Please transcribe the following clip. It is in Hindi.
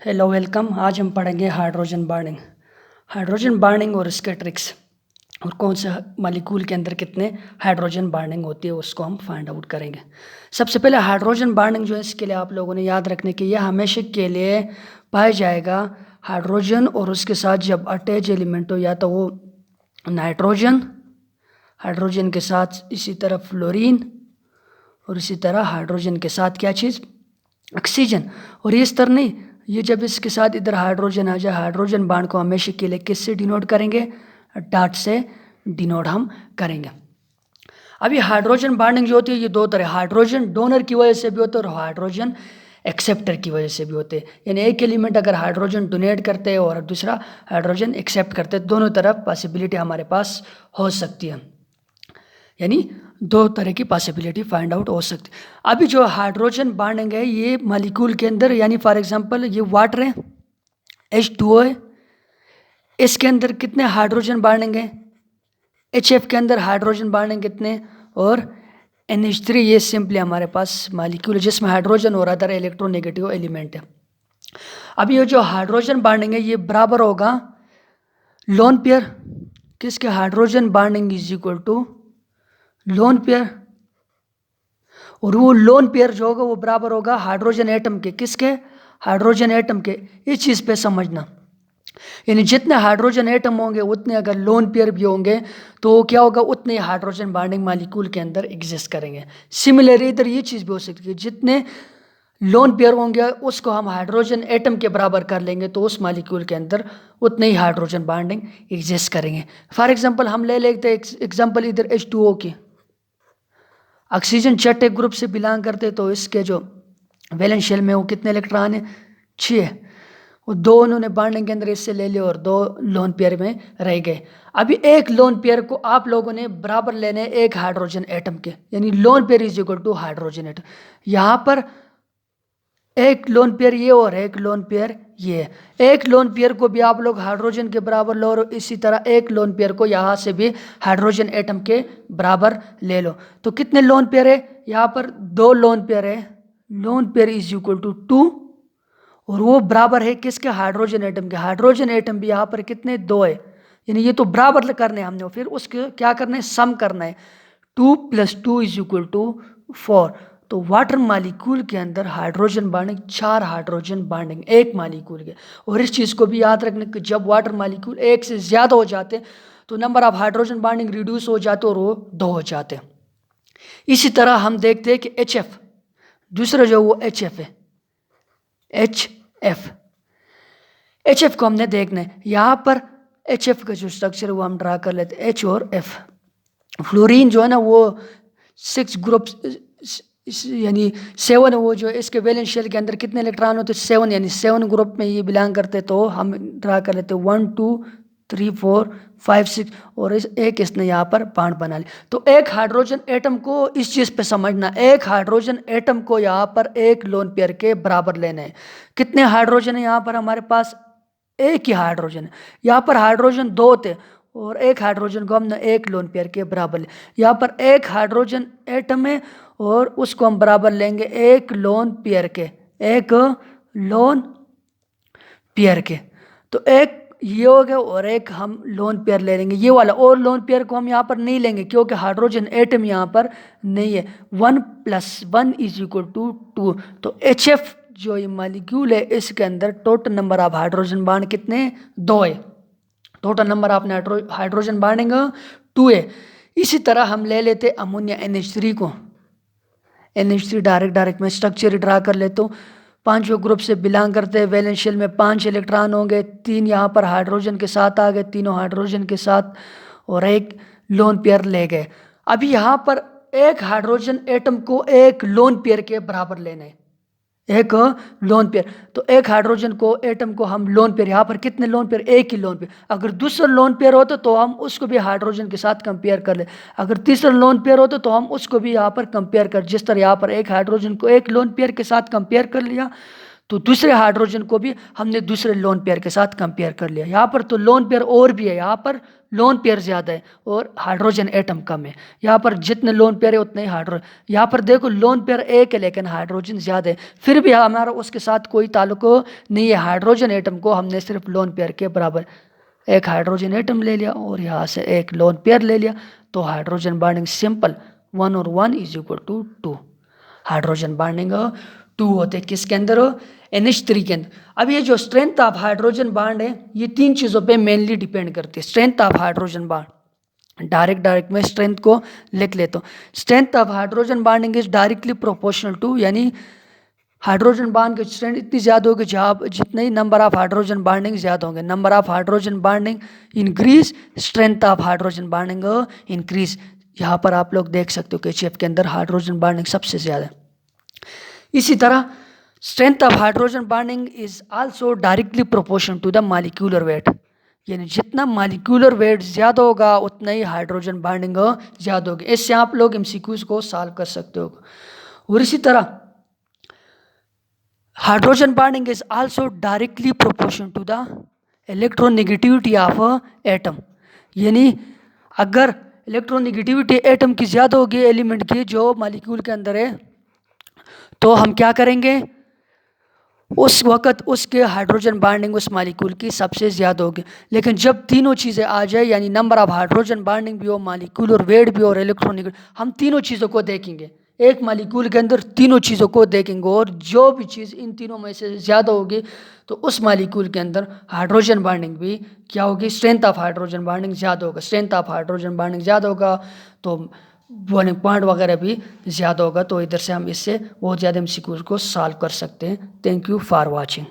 Hello welcome. आज हम पढ़ेंगे हाइड्रोजन बॉन्डिंग और इसके ट्रिक्स, और कौन से मॉलिक्यूल के अंदर कितने हाइड्रोजन बॉन्डिंग होती है उसको हम फाइंड आउट करेंगे। सबसे पहले हाइड्रोजन बॉन्डिंग जो है, इसके लिए आप लोगों ने याद रखने की यह हमेशा के लिए पाया जाएगा हाइड्रोजन और उसके साथ जब अटैच एलिमेंट हो, या तो वो नाइट्रोजन, हाइड्रोजन के साथ इसी तरह फ्लोरीन, और इसी तरह हाइड्रोजन के साथ क्या चीज़, ऑक्सीजन। और इस तरह नहीं, ये जब इसके साथ इधर हाइड्रोजन आ जाए, हाइड्रोजन बांड को हमेशा के लिए किससे डिनोट करेंगे, डॉट से डिनोट हम करेंगे। अभी हाइड्रोजन बॉन्डिंग जो होती है ये दो तरह, हाइड्रोजन डोनर की वजह से भी होते हैं और हाइड्रोजन एक्सेप्टर की वजह से भी होते हैं। यानी एक एलिमेंट अगर हाइड्रोजन डोनेट करते हैं और दूसरा हाइड्रोजन एक्सेप्ट करते हैं, दोनों तरफ पॉसिबिलिटी हमारे पास हो सकती है। यानी दो तरह की पॉसिबिलिटी फाइंड आउट हो सकती है। अभी जो हाइड्रोजन बॉन्डिंग है ये मॉलिक्यूल के अंदर, यानी फॉर एग्जांपल ये वाटर है, H2O है, इसके अंदर कितने हाइड्रोजन बॉन्डिंग है, HF के अंदर हाइड्रोजन बॉन्डिंग कितने, और NH3 ये सिंपली हमारे पास मॉलिक्यूल है जिसमें हाइड्रोजन और अदर इलेक्ट्रोनेगेटिव एलिमेंट है। अब ये जो हाइड्रोजन बॉन्डिंग है ये बराबर होगा लोन पेयर किसके, hydrogen bonding is equal to lone pair, और वो लोन पेयर जो होगा वो बराबर होगा हाइड्रोजन एटम के, किसके, हाइड्रोजन एटम के। इस चीज़ पे समझना, यानी जितने हाइड्रोजन एटम होंगे उतने अगर लोन पेयर भी होंगे तो क्या होगा, उतने हाइड्रोजन बॉन्डिंग मॉलिक्यूल के अंदर एग्जिस्ट करेंगे। सिमिलरली इधर ये चीज़ भी हो सकती है, जितने लोन पेयर होंगे उसको हम हाइड्रोजन एटम के बराबर कर लेंगे तो उस मॉलिक्यूल के अंदर उतने ही हाइड्रोजन बॉन्डिंग एग्जिस्ट करेंगे। फॉर एग्जाम्पल हम ले लेते हैं एग्जाम्पल इधर H2O की, ऑक्सीजन छठे ग्रुप से बिलोंग करते तो इसके जो वैलेंस शेल में वो कितने इलेक्ट्रॉन है, 6 है। वो दो उन्होंने बॉन्डिंग के अंदर इससे ले लिए और दो लोन पेयर में रह गए। अभी एक लोन पेयर को आप लोगों ने बराबर लेने एक हाइड्रोजन एटम के, यानी lone pair is equal to hydrogen atom. यहाँ पर एक लोन पेयर ये और एक लोन पेयर ये, एक लोन पेयर को भी आप लोग हाइड्रोजन के बराबर लो और इसी तरह एक लोन पेयर को यहाँ से भी हाइड्रोजन एटम के बराबर ले लो। तो कितने लोन पेयर है, यहाँ पर दो लोन पेयर है, lone pair is equal to 2, और वो बराबर है किसके, हाइड्रोजन एटम के। हाइड्रोजन एटम भी यहाँ पर कितने, 2 है, यानी ये तो बराबर करने हमने, फिर उसके क्या करना है, सम करना है। 2 + 2 इज इक्वल टू 4। तो वाटर मॉलिक्यूल के अंदर हाइड्रोजन बॉन्डिंग 4 हाइड्रोजन बॉन्डिंग एक मॉलिक्यूल के। और इस चीज़ को भी याद रखने कि जब वाटर मॉलिक्यूल एक से ज़्यादा हो जाते तो number of hydrogen bonding reduce हो जाते और वो 2 हो जाते। इसी तरह हम देखते हैं कि HF, दूसरा जो वो HF है, HF को हमने देखना है। यहाँ पर HF का जो स्ट्रक्चर है वो हम ड्रा कर लेते हैं, H और F। फ्लोरीन जो है ना वो 6 ग्रुप, यानी 7 है, वो जो इसके वैलेंस शेल के अंदर कितने इलेक्ट्रॉन होते हैं, 7, यानी 7 ग्रुप में ये बिलोंग करते। तो हम ड्रा कर लेते हैं 1 2 3 4 5 6, और एक इसने यहाँ पर बॉन्ड बना लिया। तो एक हाइड्रोजन एटम को इस चीज़ पे समझना, एक हाइड्रोजन एटम को यहाँ पर एक लोन पेयर के बराबर लेना है। कितने हाइड्रोजन है यहाँ पर हमारे पास, एक ही हाइड्रोजन है। यहाँ पर हाइड्रोजन 2 थे और एक हाइड्रोजन को हमने एक लोन पेयर के बराबर ले। यहाँ पर एक हाइड्रोजन एटम है और उसको हम बराबर लेंगे एक लोन पेयर के, एक लोन पेयर के। तो एक ये हो गया और एक हम लोन पेयर ले लेंगे ये वाला, और लोन पेयर को हम यहाँ पर नहीं लेंगे क्योंकि हाइड्रोजन एटम यहाँ पर नहीं है। 1 + 1 इज इक्वल टू 2। तो HF जो ये मॉलिक्यूल है इसके अंदर total number of hydrogen bond कितने, 2 है। Total number of hydrogen bonding 2 है। इसी तरह हम ले लेते अमोनिया NH3 को, NH3 डायरेक्ट मैं स्ट्रक्चर ड्रा कर लेता हूँ। 5 ग्रुप से बिलोंग करते हैं, वैलेंस शेल में 5 इलेक्ट्रॉन होंगे, 3 यहाँ पर हाइड्रोजन के साथ आ गए, तीनों हाइड्रोजन के साथ, और एक लोन पेयर ले गए। अभी यहाँ पर एक हाइड्रोजन एटम को एक लोन पेयर के बराबर लेना है, एक लोन पेयर। तो एक हाइड्रोजन को एटम को हम लोन पेयर, यहाँ पर कितने लोन पेयर, एक ही लोन पेयर। अगर दूसरा लोन पेयर होता तो हम उसको भी हाइड्रोजन के साथ कंपेयर कर ले। अगर तीसरा लोन पेयर होता तो हम उसको भी यहाँ पर कंपेयर कर, जिस तरह यहाँ पर एक हाइड्रोजन को एक लोन पेयर के साथ कंपेयर कर लिया तो दूसरे हाइड्रोजन को भी हमने दूसरे लोन पेयर के साथ कंपेयर कर लिया। यहाँ पर तो लोन पेयर और भी है, यहाँ पर लोन पेयर ज़्यादा है और हाइड्रोजन एटम कम है। यहाँ पर जितने लोन पेयर है उतने ही हाइड्रोजन, यहाँ पर देखो लोन पेयर एक है लेकिन हाइड्रोजन ज़्यादा है, फिर भी हमारा उसके साथ कोई ताल्लुक नहीं है। हाइड्रोजन एटम को हमने सिर्फ लोन पेयर के बराबर एक हाइड्रोजन एटम ले लिया और यहाँ से एक लोन पेयर ले लिया, तो हाइड्रोजन बॉन्डिंग सिंपल 1 और 1 is equal to 2। Hydrogen bonding 2 होते किसके अंदर, NH3 के अंदर। अब ये जो स्ट्रेंथ ऑफ हाइड्रोजन बॉन्ड है ये 3 चीज़ों पे मेनली डिपेंड करती है। Strength of hydrogen bond, direct में स्ट्रेंथ को लिख लेता हूँ। Strength of hydrogen bonding is directly proportional to, यानी हाइड्रोजन बॉन्ड की स्ट्रेंथ इतनी ज़्यादा होगी जहाँ जितने ही नंबर ऑफ हाइड्रोजन बॉन्डिंग ज़्यादा होंगे, number of hydrogen bonding increase, strength of hydrogen bonding increase. यहाँ पर आप लोग देख सकते हो KCF के अंदर हाइड्रोजन बॉन्डिंग सबसे ज़्यादा है। इसी तरह strength of hydrogen bonding is also directly proportional to the molecular weight, यानी जितना मॉलिक्यूलर वेट ज़्यादा होगा उतना ही हाइड्रोजन बॉन्डिंग ज़्यादा होगी। इससे आप लोग MCQs को सॉल्व कर सकते हो। और इसी तरह hydrogen bonding is also directly proportional to the electronegativity of atom, यानी अगर इलेक्ट्रोनेगेटिविटी एटम की ज़्यादा होगी एलिमेंट की जो मॉलिक्यूल के अंदर है, तो हम क्या करेंगे, उस वक़्त उसके हाइड्रोजन बॉन्डिंग उस मॉलिक्यूल की सबसे ज़्यादा होगी। लेकिन जब तीनों चीज़ें आ जाए, यानी नंबर ऑफ हाइड्रोजन बॉन्डिंग भी हो, मॉलिक्यूलर वेट भी हो और इलेक्ट्रोनेगेटिव, हम तीनों चीज़ों को देखेंगे। एक मॉलिक्यूल के अंदर तीनों चीज़ों को देखेंगे और जो भी चीज़ इन तीनों में से ज़्यादा होगी तो उस मॉलिक्यूल के अंदर हाइड्रोजन बॉन्डिंग भी क्या होगी, स्ट्रेंथ ऑफ हाइड्रोजन बॉन्डिंग ज़्यादा होगा। स्ट्रेंथ ऑफ हाइड्रोजन बॉन्डिंग ज़्यादा होगा तो बॉइलिंग पॉइंट वगैरह भी ज़्यादा होगा। तो इधर से हम इससे बहुत ज़्यादा MCQs को सॉल्व कर सकते हैं। Thank you for watching.